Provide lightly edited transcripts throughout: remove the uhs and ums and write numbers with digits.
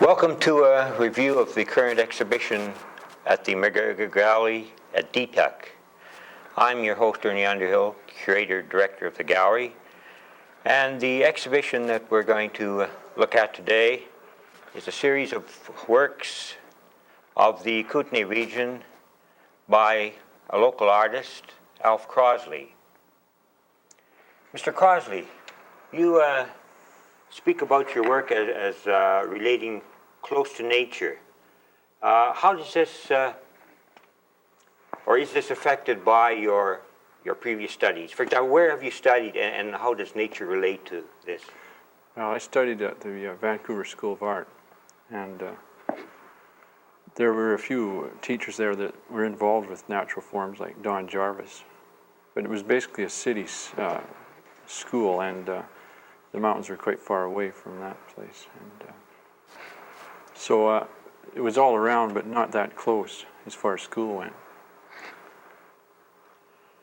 Welcome to a review of the current exhibition at the MacGregor Gallery at DTUC. I'm your host, Ernie Underhill, curator, director of the gallery. And the exhibition that we're going to look at today is a series of works of the Kootenay region by a local artist, Alf Crossley. Mr. Crossley, you speak about your work as relating close to nature. How does this, or is this affected by your previous studies? For example, where have you studied and how does nature relate to this? Well, I studied at the Vancouver School of Art, and there were a few teachers there that were involved with natural forms like Don Jarvis. But it was basically a city school, and the mountains were quite far away from that place. And so it was all around, but not that close as far as school went.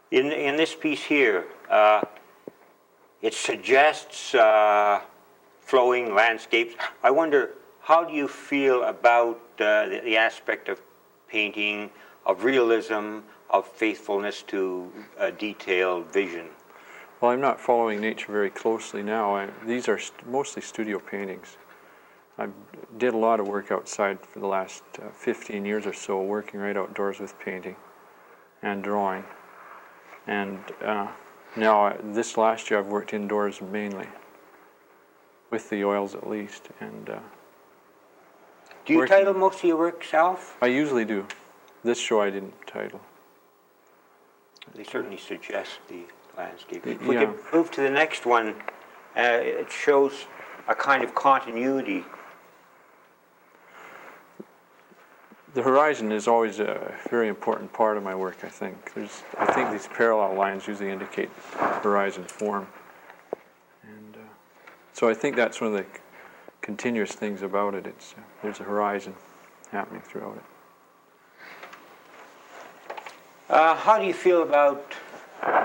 In this piece here, it suggests flowing landscapes. I wonder, how do you feel about the aspect of painting, of realism, of faithfulness to detailed vision? Well, I'm not following nature very closely now. These are mostly studio paintings. I did a lot of work outside for the last 15 years or so, working right outdoors with painting and drawing. And now, this last year, I've worked indoors mainly, with the oils at least. And do you title most of your works, Alf? I usually do. This show I didn't title. They certainly suggest the landscape. If we could move to the next one, it shows a kind of continuity. The horizon is always a very important part of my work, I think. I think these parallel lines usually indicate horizon form. And so I think that's one of the continuous things about it. There's a horizon happening throughout it. How do you feel about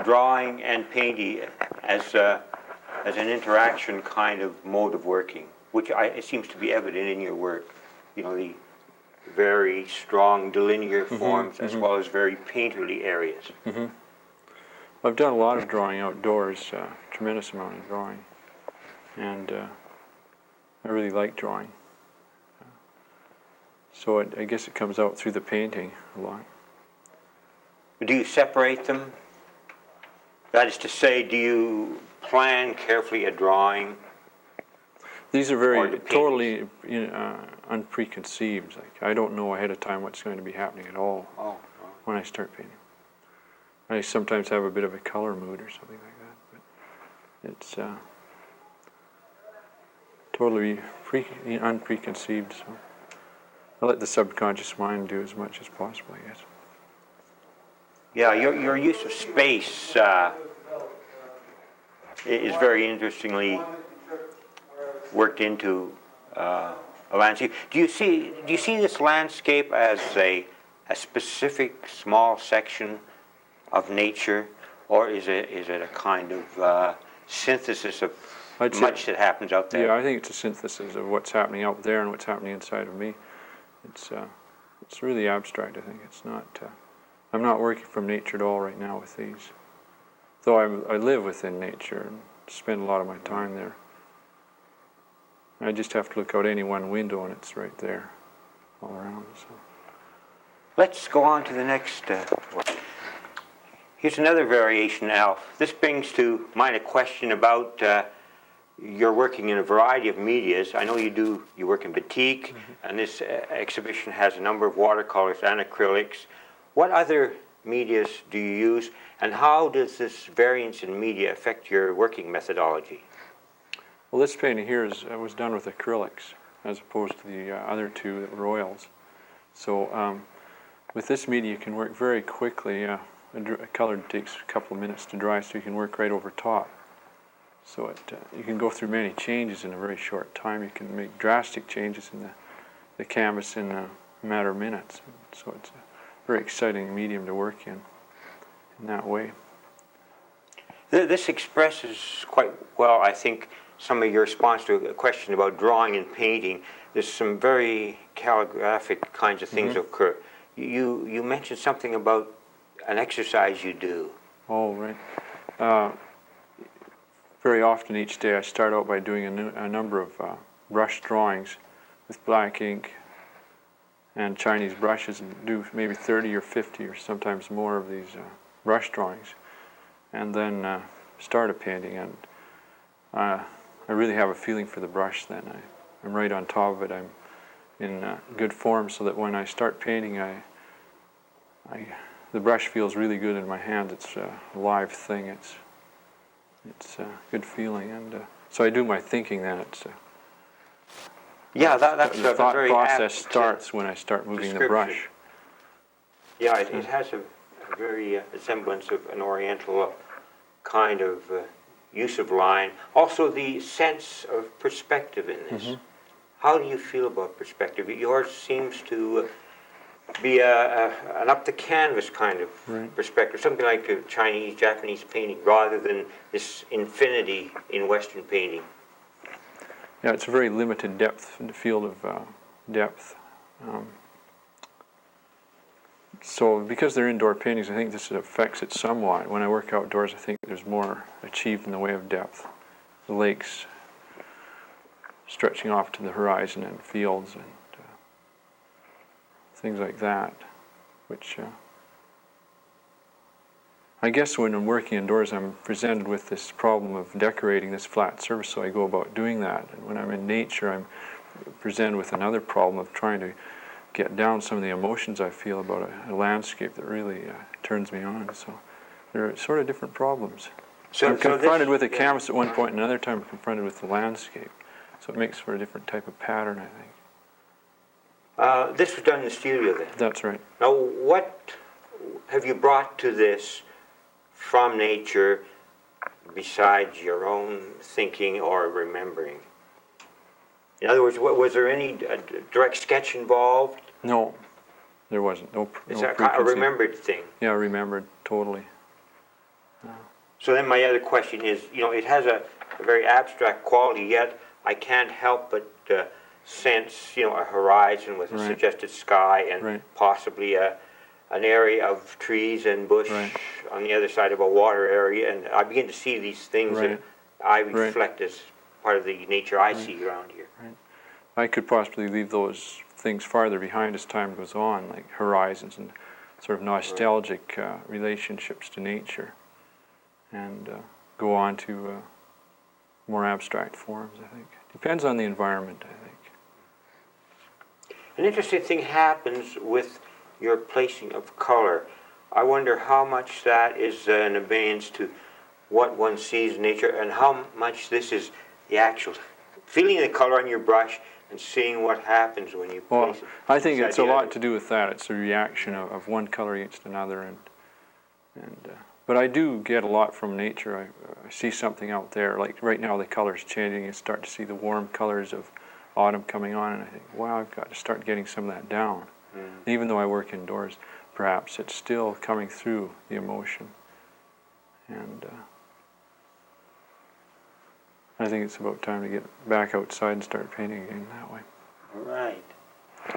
drawing and painting as an interaction kind of mode of working, which it seems to be evident in your work? You know, the very strong delinear forms as well as very painterly areas. I've done a lot of drawing outdoors, tremendous amount of drawing, and I really like drawing. So I guess it comes out through the painting a lot. Do you separate them? That is to say, do you plan carefully a drawing? These are very totally unpreconceived. Like, I don't know ahead of time what's going to be happening at all when I start painting. I sometimes have a bit of a color mood or something like that, but it's totally unpreconceived. So I let the subconscious mind do as much as possible, I guess. Yeah, your use of space is very interestingly worked into a landscape. Do you see this landscape as a specific small section of nature, or is it a kind of synthesis of much that happens out there? Yeah, I think it's a synthesis of what's happening out there and what's happening inside of me. It's really abstract. I think it's not. I'm not working from nature at all right now with these, though I live within nature and spend a lot of my time there. I just have to look out any one window and it's right there, all around. So. Let's go on to the next one. Here's another variation, Alf. This brings to mind a question about you're working in a variety of medias. I know you work in batik, and this exhibition has a number of watercolors and acrylics. What other medias do you use, and how does this variance in media affect your working methodology? Well, this painting here was done with acrylics as opposed to the other two that were oils. So with this media you can work very quickly. A color takes a couple of minutes to dry, so you can work right over top. So you can go through many changes in a very short time. You can make drastic changes in the canvas in a matter of minutes. So it's a very exciting medium to work in that way. This expresses quite well, I think, some of your response to a question about drawing and painting. there's some very calligraphic kinds of things occur. You mentioned something about an exercise you do. Oh, right. Very often each day I start out by doing a number of brush drawings with black ink and Chinese brushes, and do maybe 30 or 50 or sometimes more of these brush drawings, and then start a painting. And I really have a feeling for the brush then. I'm right on top of it. I'm in good form, so that when I start painting, the brush feels really good in my hand. It's a live thing. It's a good feeling, and so I do my thinking then. That's the a thought very process apt starts when I start moving the brush. Yeah, it has a very semblance of an oriental kind of use of line. Also, the sense of perspective in this. How do you feel about perspective? Yours seems to be an up-the-canvas kind of perspective, something like a Chinese, Japanese painting, rather than this infinity in Western painting. Yeah, it's a very limited depth, in the field of depth. So because they're indoor paintings, I think this affects it somewhat. When I work outdoors, I think there's more achieved in the way of depth. The lakes stretching off to the horizon, and fields and things like that, which I guess when I'm working indoors, I'm presented with this problem of decorating this flat surface, so I go about doing that. And when I'm in nature, I'm presented with another problem of trying to get down some of the emotions I feel about a landscape that really turns me on. So they're sort of different problems. So I'm confronted with a canvas at one point, and another time I'm confronted with the landscape. So it makes for a different type of pattern, I think. This was done in the studio then? That's right. Now, what have you brought to this from nature besides your own thinking or remembering? In other words, was there any direct sketch involved? No, there wasn't. Is that a remembered thing? Yeah, remembered, totally. So then my other question is, it has a very abstract quality, yet I can't help but sense, a horizon with a suggested sky and possibly an area of trees and bush on the other side of a water area, and I begin to see these things that I reflect as part of the nature I see around here. I could possibly leave those things farther behind as time goes on, like horizons and sort of nostalgic relationships to nature, and go on to more abstract forms, I think. Depends on the environment, I think. An interesting thing happens with your placing of color. I wonder how much that is an abeyance to what one sees in nature, and how much this is the actual feeling the color on your brush and seeing what happens when you place it. I think it's a lot to do with that. It's a reaction of one color against another, but I do get a lot from nature. I see something out there, like right now the color's changing. You start to see the warm colors of autumn coming on, and I think, wow, I've got to start getting some of that down. Even though I work indoors, perhaps it's still coming through the emotion. And I think it's about time to get back outside and start painting again that way. All right.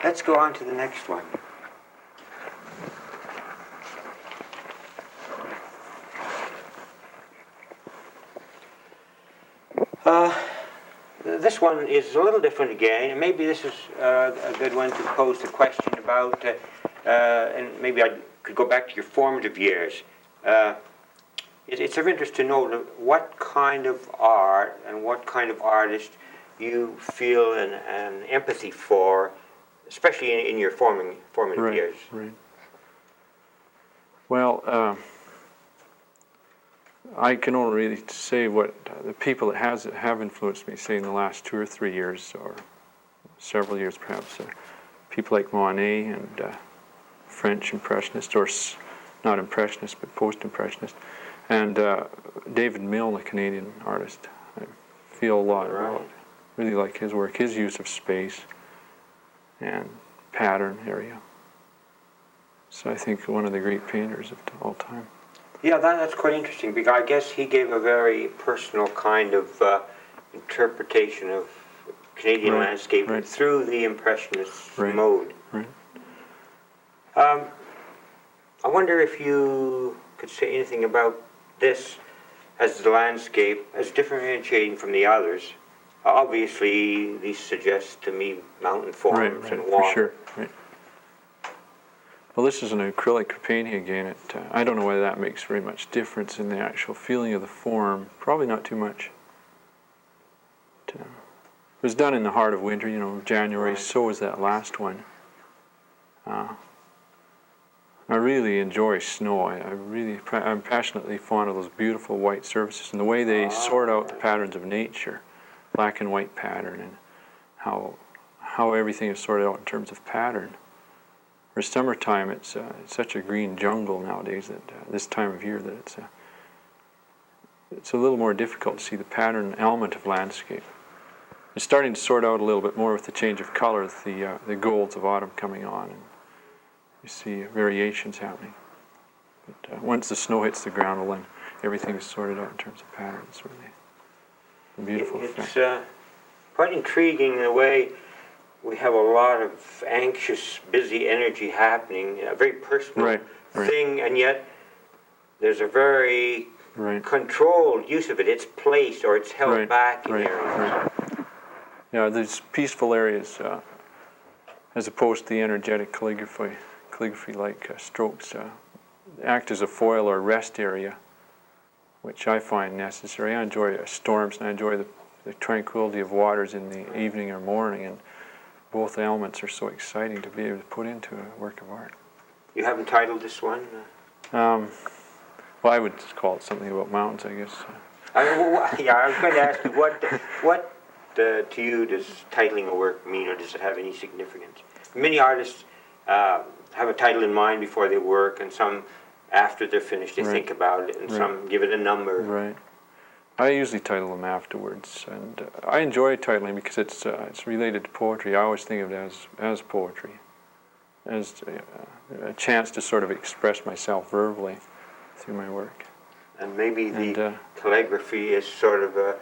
Let's go on to the next one. This one is a little different again, and maybe this is a good one to pose the question about, and maybe I could go back to your formative years. It's of interest to know what kind of art and what kind of artist you feel an empathy for, especially in your formative years. Right. Well, I can only really say what the people that have influenced me, say in the last 2 or 3 years, or several years perhaps, people like Monet and French Impressionist, or not Impressionist, but Post-Impressionist, and David Milne, a Canadian artist. I feel a lot about, really like his work, his use of space and pattern area. So I think one of the great painters of all time. Yeah, that's quite interesting, because I guess he gave a very personal kind of interpretation of Canadian Right, landscape right. through the Impressionist Right. mode. Right. I wonder if you could say anything about this as the landscape, as differentiating from the others. Obviously, these suggest to me mountain forms Right, and for water. sure. Right. Well, this is an acrylic painting again. I don't know whether that makes very much difference in the actual feeling of the form. Probably not too much. It was done in the heart of winter, January. Right. So was that last one. I really enjoy snow. I'm passionately fond of those beautiful white surfaces and the way they sort out the patterns of nature, black and white pattern, and how everything is sorted out in terms of pattern. For summertime, it's such a green jungle nowadays that this time of year that it's a little more difficult to see the pattern element of landscape. It's starting to sort out a little bit more with the change of color, with the golds of autumn coming on, and you see variations happening. But once the snow hits the ground, well, then everything is sorted out in terms of pattern. It's really a beautiful It's effect. quite intriguing in a way. We have a lot of anxious, busy energy happening, a very personal Right. thing, and yet there's a very Right. controlled use of it. It's placed or it's held back in areas. Right. Yeah, there's peaceful areas as opposed to the energetic calligraphy-like strokes act as a foil or rest area, which I find necessary. I enjoy storms and I enjoy the tranquility of waters in the evening or morning, and both elements are so exciting to be able to put into a work of art. You haven't titled this one? Well, I would just call it something about mountains, I guess. I was going to ask you, what to you does titling a work mean, or does it have any significance? Many artists have a title in mind before they work, and some after they're finished they think about it, and some give it a number. Right. I usually title them afterwards, and I enjoy titling because it's related to poetry. I always think of it as poetry, as a chance to sort of express myself verbally through my work. And maybe the calligraphy is sort of a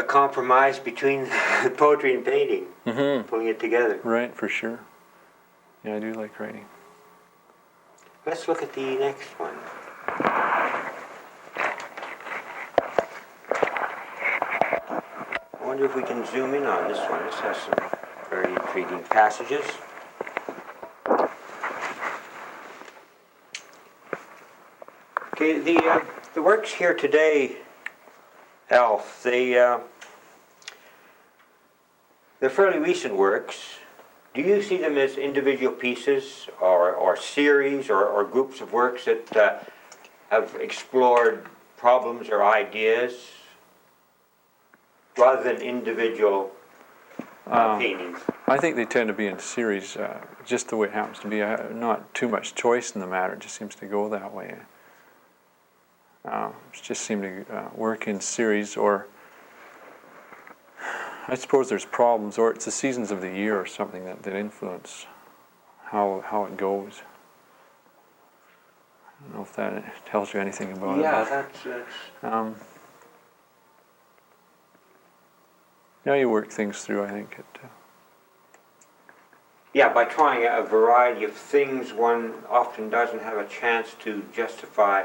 compromise between poetry and painting, pulling it together. Right, for sure. Yeah, I do like writing. Let's look at the next one. I wonder if we can zoom in on this one. This has some very intriguing passages. Okay, the works here today, Alf, they're fairly recent works. Do you see them as individual pieces or series or groups of works that have explored problems or ideas rather than individual paintings? I think they tend to be in series, just the way it happens to be. Not too much choice in the matter. It just seems to go that way. Just seem to work in series, or I suppose there's problems, or it's the seasons of the year or something that influence how it goes. I don't know if that tells you anything about it. Yeah, that's yeah, you work things through, I think. yeah, by trying a variety of things, one often doesn't have a chance to justify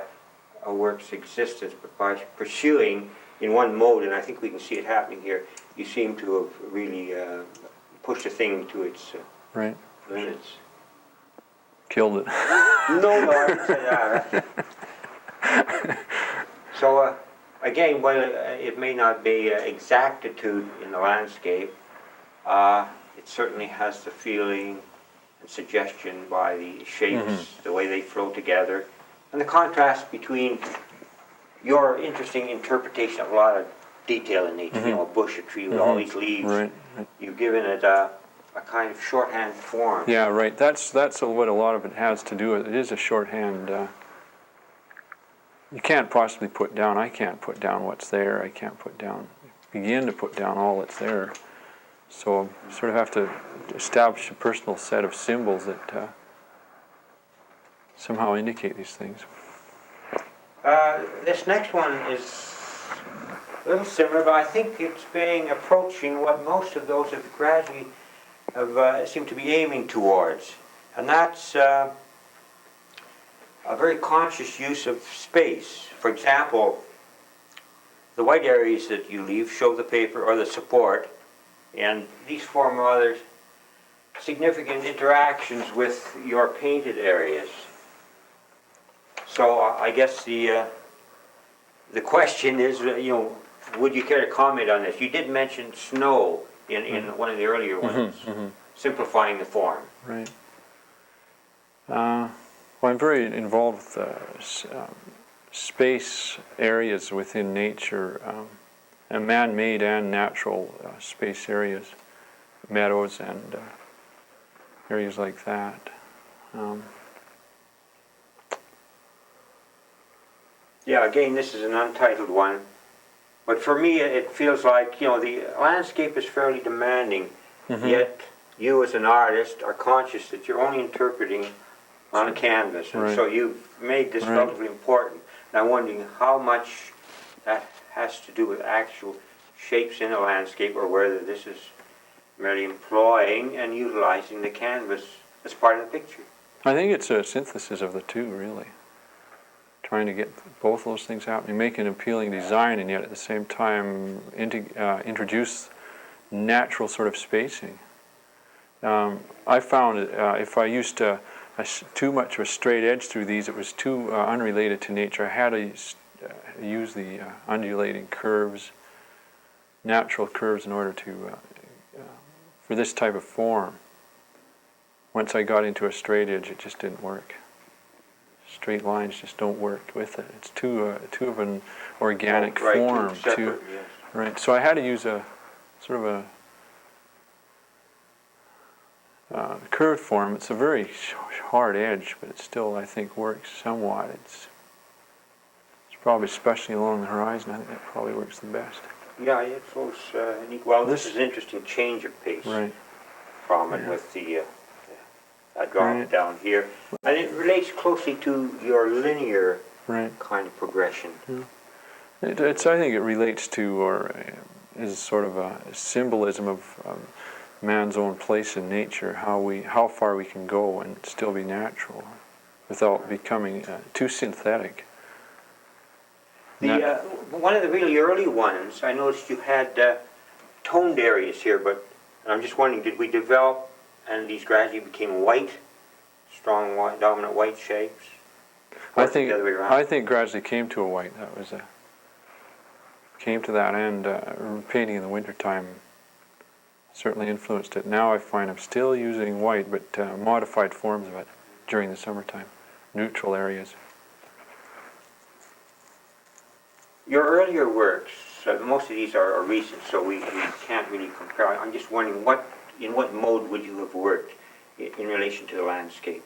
a work's existence, but by pursuing in one mode, and I think we can see it happening here, you seem to have really pushed a thing to its Right. limits. Killed it. No, I didn't say that. So, again, while it may not be exactitude in the landscape, it certainly has the feeling and suggestion by the shapes, the way they flow together, and the contrast between your interesting interpretation of a lot of detail in nature, a bush, a tree with all these leaves. Right. You've given it a kind of shorthand form. Yeah, right. That's what a lot of it has to do with. It is a shorthand. You can't possibly put down. I can't put down what's there. I can't begin to put down all that's there. So I sort of have to establish a personal set of symbols that somehow indicate these things. This next one is a little similar, but I think it's approaching what most of those have gradually seem to be aiming towards, and that's a very conscious use of space. For example, the white areas that you leave show the paper or the support, and these form other significant interactions with your painted areas. So I guess the question is, would you care to comment on this? You did mention snow in one of the earlier ones, simplifying the form. Right. Well, I'm very involved with space areas within nature, and man-made and natural space areas, meadows and areas like that. Yeah, again, this is an untitled one, but for me it feels like, the landscape is fairly demanding, yet you as an artist are conscious that you're only interpreting on a canvas, and so you've made this relatively important. And I'm wondering how much that has to do with actual shapes in a landscape, or whether this is merely employing and utilizing the canvas as part of the picture. I think it's a synthesis of the two, really. Trying to get both those things happening, make an appealing design, and yet at the same time introduce natural sort of spacing. I found if I used too much of a straight edge through these, it was too unrelated to nature. I had to use the undulating curves, natural curves, in order to for this type of form. Once I got into a straight edge, it just didn't work. Straight lines just don't work with it. It's too of an organic form. Too separate, yes. Right. So I had to use a sort of a curved form. It's a very hard edge, but it still, I think, works somewhat. It's probably, especially along the horizon, I think that probably works the best. Yeah, it flows neat. Well, this is an interesting change of pace from it with the drop down here. And it relates closely to your linear kind of progression. I think it relates to, or is sort of a symbolism of man's own place in nature, how far we can go and still be natural without becoming too synthetic. One of the really early ones, I noticed you had toned areas here, but I'm just wondering, did we develop and these gradually became white, strong white, dominant white shapes? I think gradually came to a white. That was came to that end. Painting in the wintertime certainly influenced it. Now I find I'm still using white, but modified forms of it during the summertime, neutral areas. Your earlier works, most of these are recent, so we can't really compare. I'm just wondering, in what mode would you have worked in relation to the landscape?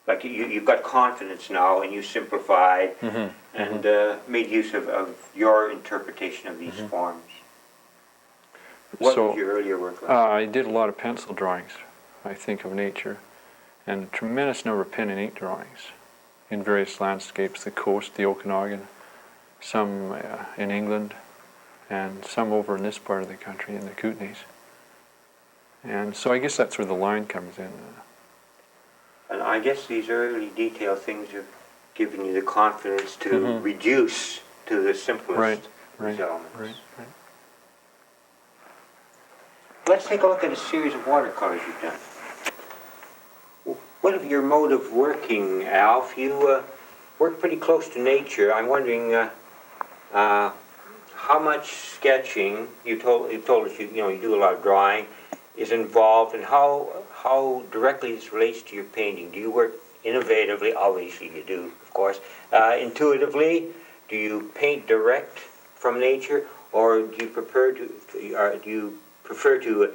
Like you've got confidence now, and you simplified and made use of your interpretation of these forms. What was your earlier work like? I did a lot of pencil drawings, I think, of nature, and a tremendous number of pen and ink drawings in various landscapes, the coast, the Okanagan, some in England, and some over in this part of the country, in the Kootenays. And so I guess that's where the line comes in. And I guess these early detailed things have given you the confidence to reduce to the simplest elements. Right. Let's take a look at a series of watercolors you've done. What of your mode of working, Alf? You work pretty close to nature. I'm wondering how much sketching, you told us you do a lot of drawing, is involved, and how directly this relates to your painting. Do you work innovatively? Obviously you do, of course. Intuitively, do you paint direct from nature, or do you prefer to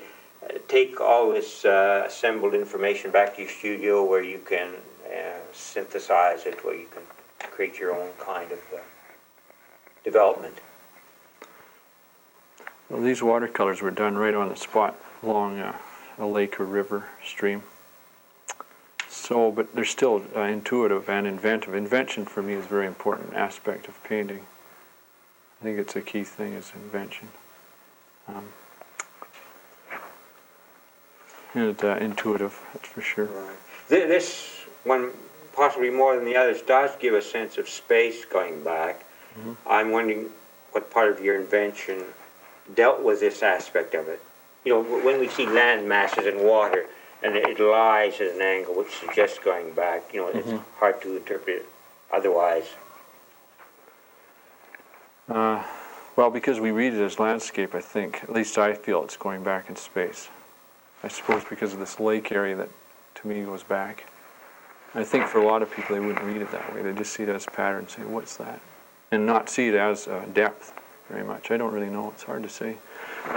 take all this assembled information back to your studio where you can synthesize it, where you can create your own kind of development? Well, these watercolors were done right on the spot along a lake or river stream. So, but they're still intuitive and inventive. Invention for me is a very important aspect of painting. I think it's a key thing is invention. And intuitive, that's for sure. Right. This one, possibly more than the others, does give a sense of space going back. I'm wondering what part of your invention dealt with this aspect of it. You know, when we see land masses and water, and it lies at an angle which suggests going back, you know, it's hard to interpret it otherwise. Well, because we read it as landscape, I think, at least I feel it's going back in space. I suppose because of this lake area that, to me, goes back. I think for a lot of people, they wouldn't read it that way. They just see it as pattern and say, what's that? And not see it as depth very much. I don't really know. It's hard to say.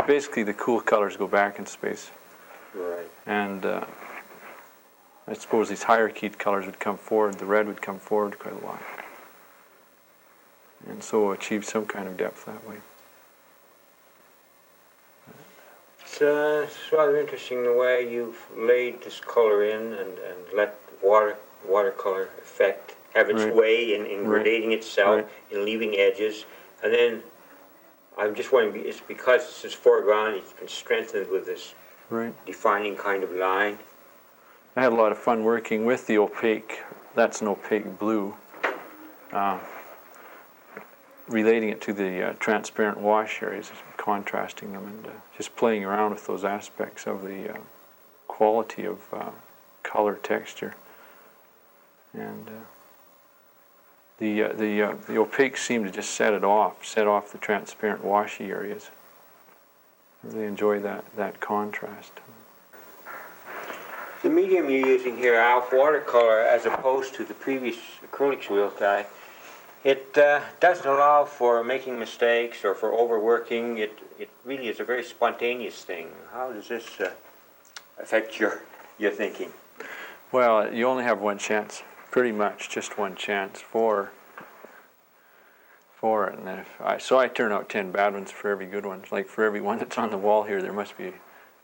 Basically, the cool colors go back in space. Right. And I suppose these higher keyed colors would come forward. The red would come forward quite a lot. And so achieve some kind of depth that way. It's rather interesting the way you've laid this color in and let watercolor effect have its way in gradating itself, in leaving edges. And then I'm just wondering, it's because this is foreground, it's been strengthened with this defining kind of line. I had a lot of fun working with the opaque, that's an opaque blue, relating it to the transparent wash areas, contrasting them, and just playing around with those aspects of the quality of color texture. And the opaque seemed to just set off the transparent washy areas. I really enjoy that contrast. The medium you're using here, Alf, watercolor, as opposed to the previous acrylics we looked at, it doesn't allow for making mistakes or for overworking. It really is a very spontaneous thing. How does this affect your thinking? Well, you only have one chance, pretty much just one chance for it. And so I turn out 10 bad ones for every good one. Like for every one that's on the wall here, there must be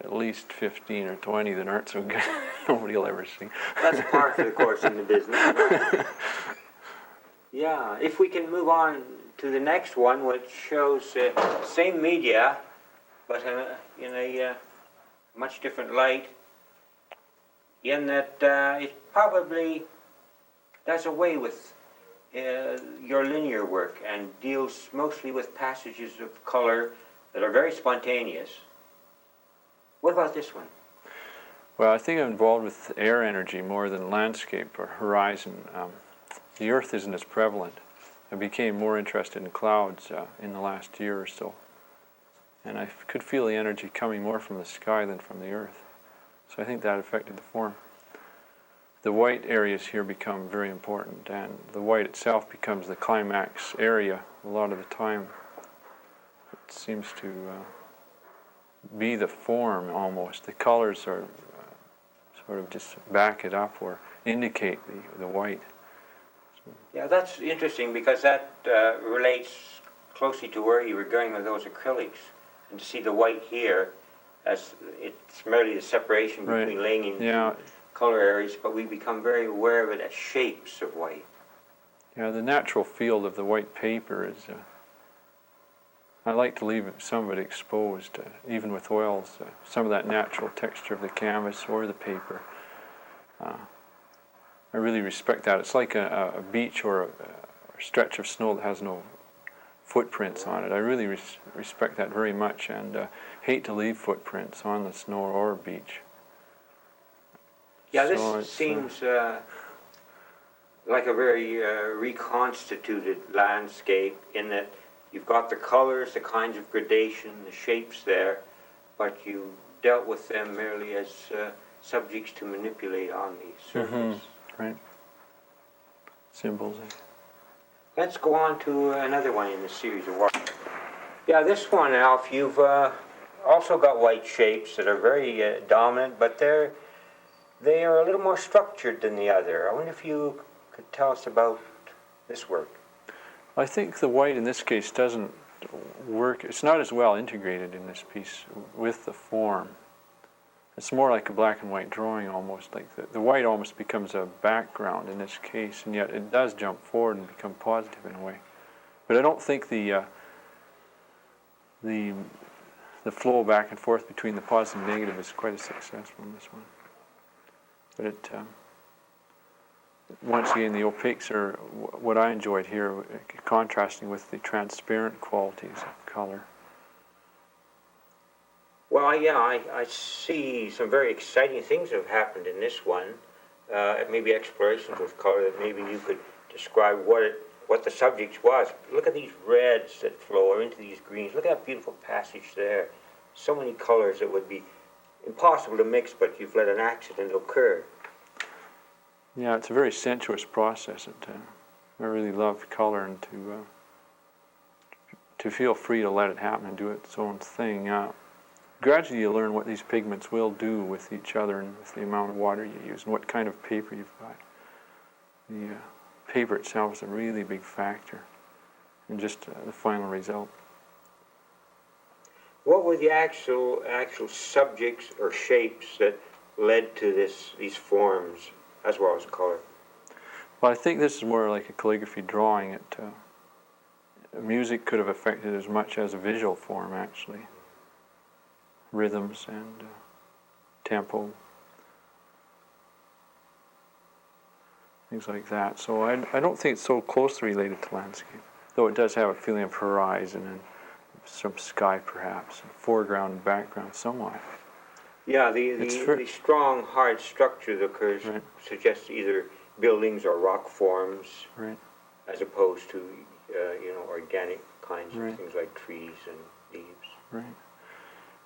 at least 15 or 20 that aren't so good. Nobody will ever see. That's part of the course in the business. Yeah, if we can move on to the next one, which shows same media, but in a much different light, in that it probably does away with your linear work and deals mostly with passages of color that are very spontaneous. What about this one? Well, I think I'm involved with air energy more than landscape or horizon. The Earth isn't as prevalent. I became more interested in clouds in the last year or so. And I could feel the energy coming more from the sky than from the Earth. So I think that affected the form. The white areas here become very important, and the white itself becomes the climax area a lot of the time. It seems to be the form almost. The colors are sort of just back it up or indicate the white. Yeah, that's interesting because that relates closely to where you were going with those acrylics. And to see the white here, as it's merely the separation between laying in color areas, but we become very aware of it as shapes of white. Yeah, the natural field of the white paper is, I like to leave some of it exposed, even with oils, some of that natural texture of the canvas or the paper. I really respect that. It's like a beach or a stretch of snow that has no footprints on it. I really respect that very much, and hate to leave footprints on the snow or beach. Yeah, this seems like a very reconstituted landscape in that you've got the colors, the kinds of gradation, the shapes there, but you dealt with them merely as subjects to manipulate on the surface. Right. Symbols. Let's go on to another one in the series of work. Yeah, this one, Alf, you've also got white shapes that are very dominant, but they are a little more structured than the other. I wonder if you could tell us about this work. I think the white in this case doesn't work. It's not as well integrated in this piece with the form. It's more like a black and white drawing almost. Like the white almost becomes a background in this case, and yet it does jump forward and become positive in a way. But I don't think the the flow back and forth between the positive and negative is quite a success on this one. But it, once again, the opaques are what I enjoyed here, contrasting with the transparent qualities of color. Well, yeah, I see some very exciting things that have happened in this one. Maybe explorations with color that maybe you could describe what the subject was. Look at these reds that flow into these greens. Look at that beautiful passage there. So many colors that would be impossible to mix, but you've let an accident occur. Yeah, it's a very sensuous process. I really love color, and to feel free to let it happen and do its own thing. Gradually you learn what these pigments will do with each other and with the amount of water you use and what kind of paper you've got. The paper itself is a really big factor in just the final result. What were the actual subjects or shapes that led to these forms as well as color? Well, I think this is more like a calligraphy drawing. Music could have affected as much as a visual form, actually. Rhythms and tempo, things like that. So I don't think it's so closely related to landscape, though it does have a feeling of horizon and some sky perhaps, and foreground and background somewhat. Yeah, the strong, hard structure that occurs right. suggests either buildings or rock forms, right. as opposed to organic kinds right. of things like trees and leaves. Right.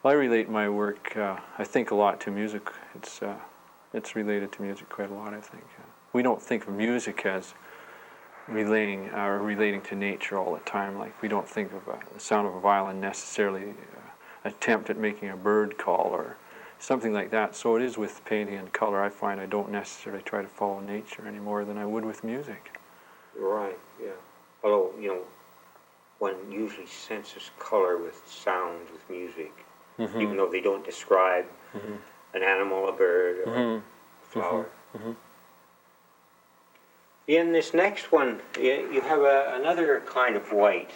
Well, I relate my work, I think, a lot to music. It's related to music quite a lot, I think. We don't think of music as relating to nature all the time. Like, we don't think of the sound of a violin necessarily attempt at making a bird call or something like that. So it is with painting and color. I find I don't necessarily try to follow nature any more than I would with music. Right, yeah. Although, one usually senses color with sounds, with music. Mm-hmm. Even though they don't describe mm-hmm. an animal, a bird, or mm-hmm. a flower. Mm-hmm. In this next one, you have another kind of white.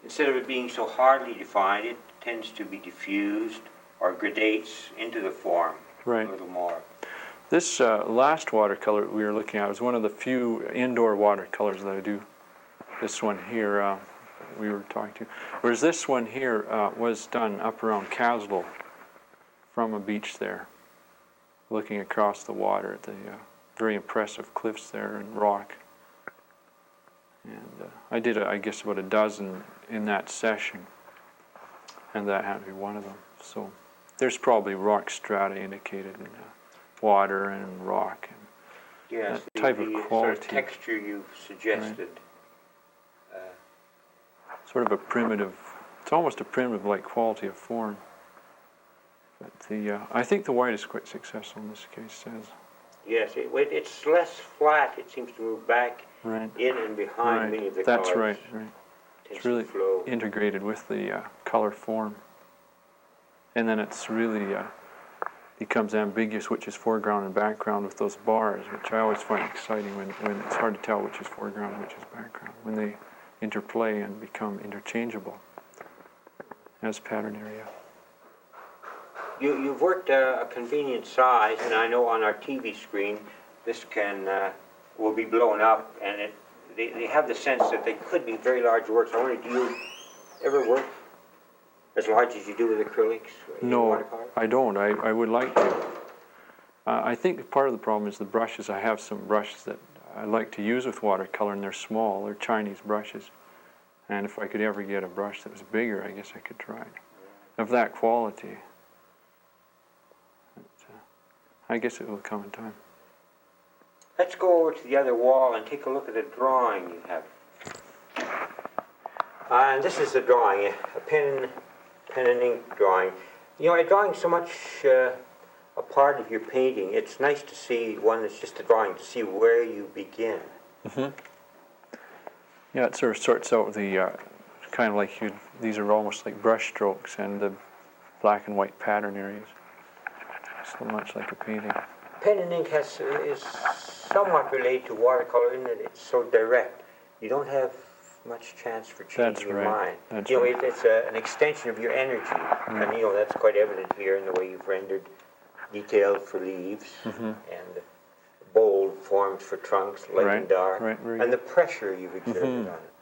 Instead of it being so hardly defined, it tends to be diffused or gradates into the form right. a little more. This last watercolor we were looking at was one of the few indoor watercolors that I do. This one here, we were talking to. Whereas this one here was done up around Caswell from a beach there, looking across the water at the very impressive cliffs there and rock. And I did, I guess, about a dozen in that session, and that happened to be one of them. So there's probably rock strata indicated in water and rock. And yes, that type of quality. Sort of texture you suggested. Right. Sort of a primitive, it's almost a primitive-like quality of form. But I think the white is quite successful in this case. Yes, it's less flat. It seems to move back right. in and behind right. many of the That's colors. Right. It's really integrated with the color form. And then it's really becomes ambiguous, which is foreground and background with those bars, which I always find exciting when it's hard to tell which is foreground and which is background, when they interplay and become interchangeable as pattern area. You've worked a convenient size, and I know on our TV screen this will be blown up, and they have the sense that they could be very large works. I wonder, do you ever work as large as you do with acrylics? No, I don't. I would like to. I think part of the problem is the brushes. I have some brushes that I like to use with watercolor, and they're small. They're Chinese brushes. And if I could ever get a brush that was bigger, I guess I could try it. Of that quality. I guess it will come in time. Let's go over to the other wall and take a look at the drawing you have. And this is the drawing, a pen and ink drawing. A drawing so much a part of your painting. It's nice to see one that's just a drawing, to see where you begin. Mm-hmm. Yeah, it sort of sorts out the kind of like these are almost like brush strokes and the black and white pattern areas. So much like a painting. Pen and ink is somewhat related to watercolor in that it's so direct. You don't have much chance for changing your right. mind. That's you know, right. it's an extension of your energy, and you know that's quite evident here in the way you've rendered detailed for leaves and bold forms for trunks, light and dark, and the pressure you've exerted on it.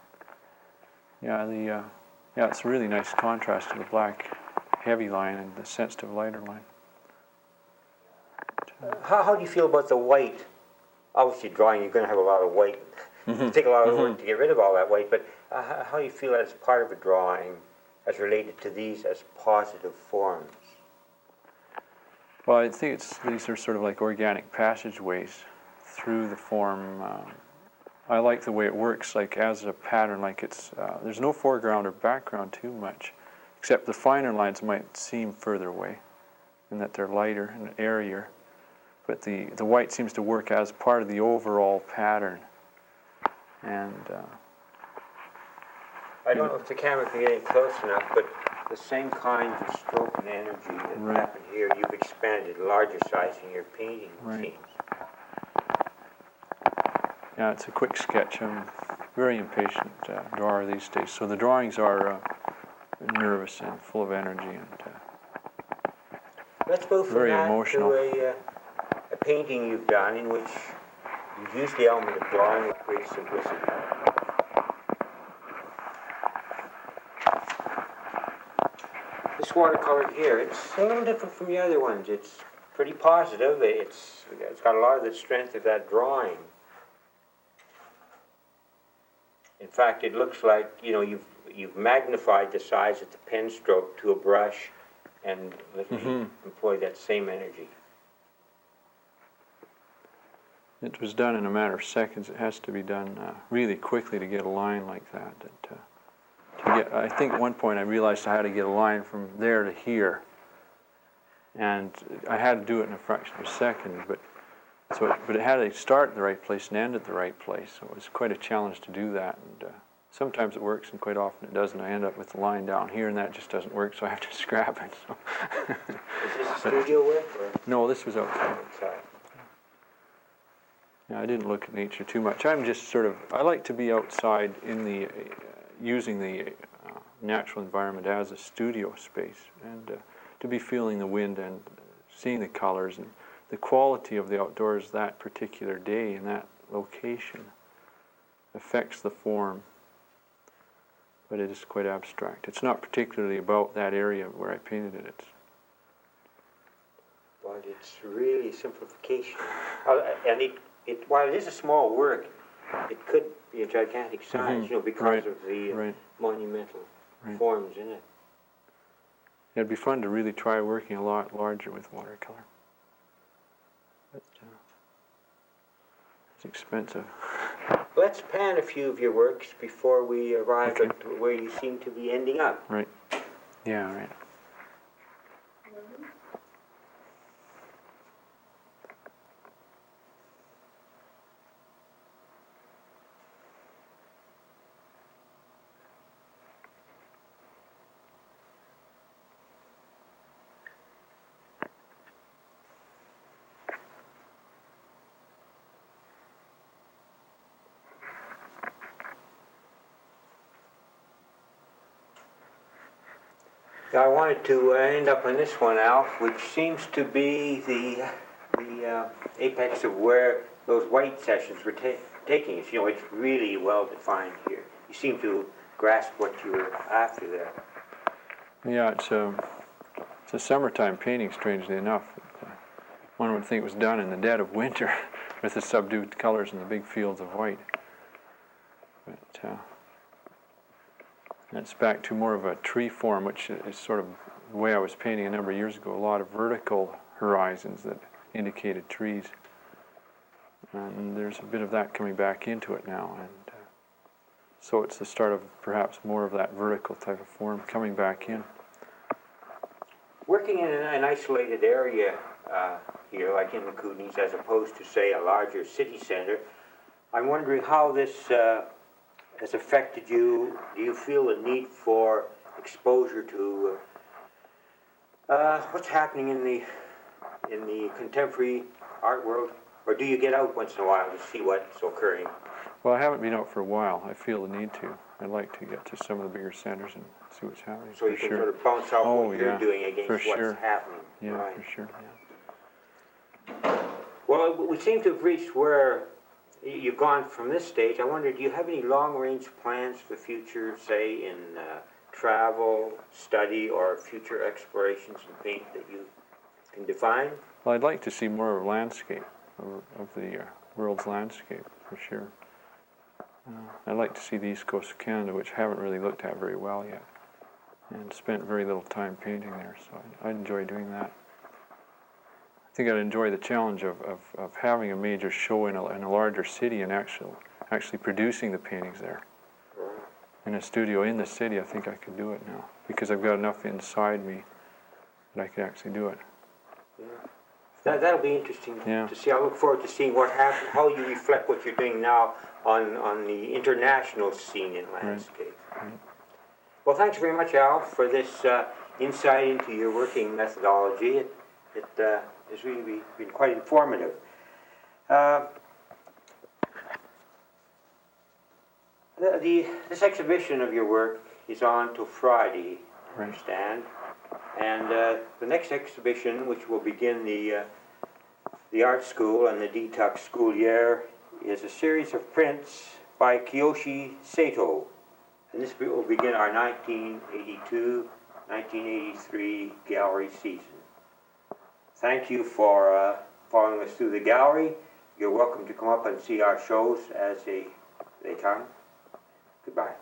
Yeah, it's a really nice contrast to the black heavy line and the sensitive lighter line. How do you feel about the white? Obviously, drawing, you're going to have a lot of white. It take a lot of work to get rid of all that white, but how do you feel as part of a drawing as related to these as positive forms? Well, I think these are sort of like organic passageways through the form. I like the way it works, like as a pattern, like there's no foreground or background too much, except the finer lines might seem further away, in that they're lighter and airier. But the white seems to work as part of the overall pattern. And I don't know if the camera can get in close enough, but the same kinds of stroke and energy that happened here, you've expanded larger size in your painting, it seems. Yeah, it's a quick sketch. I'm a very impatient drawer these days. So the drawings are nervous and full of energy and Let's move from very that emotional. to a painting you've done in which you've used the element of drawing with great simplicity. This watercolor here, it's a little different from the other ones. It's pretty positive. It's got a lot of the strength of that drawing. In fact, it looks like, you know, you've magnified the size of the pen stroke to a brush and let me employ that same energy. It was done in a matter of seconds. It has to be done really quickly to get a line like that. I think at one point I realized I had to get a line from there to here, and I had to do it in a fraction of a second. But it had to start in the right place and end at the right place. So it was quite a challenge to do that. And sometimes it works, and quite often it doesn't. I end up with the line down here, and that just doesn't work. So I have to scrap it. So. Is this studio work? Or? No, this was outside. Yeah, I didn't look at nature too much. I'm just I like to be outside in the, using the natural environment as a studio space, and to be feeling the wind and seeing the colors and the quality of the outdoors that particular day in that location affects the form, but it is quite abstract. It's not particularly about that area where I painted it. But it's really simplification. And while it is a small work, it could be a gigantic size, you know, because of the monumental forms in it. It'd be fun to really try working a lot larger with watercolor. But it's expensive. Let's pan a few of your works before we arrive at where you seem to be ending up. Right. Yeah, right. Now I wanted to end up on this one, Alf, which seems to be the apex of where those white sessions were taking us. You know, it's really well defined here. You seem to grasp what you were after there. Yeah, it's a summertime painting, strangely enough. One would think it was done in the dead of winter with the subdued colors and the big fields of white. But it's back to more of a tree form, which is sort of the way I was painting a number of years ago, a lot of vertical horizons that indicated trees. And there's a bit of that coming back into it now. And so it's the start of perhaps more of that vertical type of form coming back in. Working in an isolated area here, like in the Kootenays, as opposed to, say, a larger city center, I'm wondering how this has affected you. Do you feel a need for exposure to what's happening in the contemporary art world, or do you get out once in a while to see what's occurring? Well, I haven't been out for a while. I feel the need to. I'd like to get to some of the bigger centers and see what's happening. So you can sort of bounce off what you're doing against what's happening. Yeah, right. for sure, Well, we seem to have reached where you've gone from this stage. I wonder, do you have any long-range plans for the future, say in travel, study, or future explorations in paint that you can define? Well, I'd like to see more of landscape, of the world's landscape, for sure. I'd like to see the east coast of Canada, which I haven't really looked at very well yet, and spent very little time painting there, so I'd enjoy doing that. I think I'd enjoy the challenge of having a major show in a larger city and actually producing the paintings there. In a studio in the city, I think I could do it now, because I've got enough inside me that I could actually do it. Yeah. That'll be interesting Yeah. to see. I look forward to seeing what happens, how you reflect what you're doing now on the international scene in landscape. Right. Well, thanks very much, Alf, for this insight into your working methodology. It has really been quite informative. This exhibition of your work is on till Friday, I understand. And the next exhibition, which will begin the art school and the detox school year, is a series of prints by Kiyoshi Sato. And this will begin our 1982-1983 gallery season. Thank you for following us through the gallery. You're welcome to come up and see our shows as they come. Goodbye.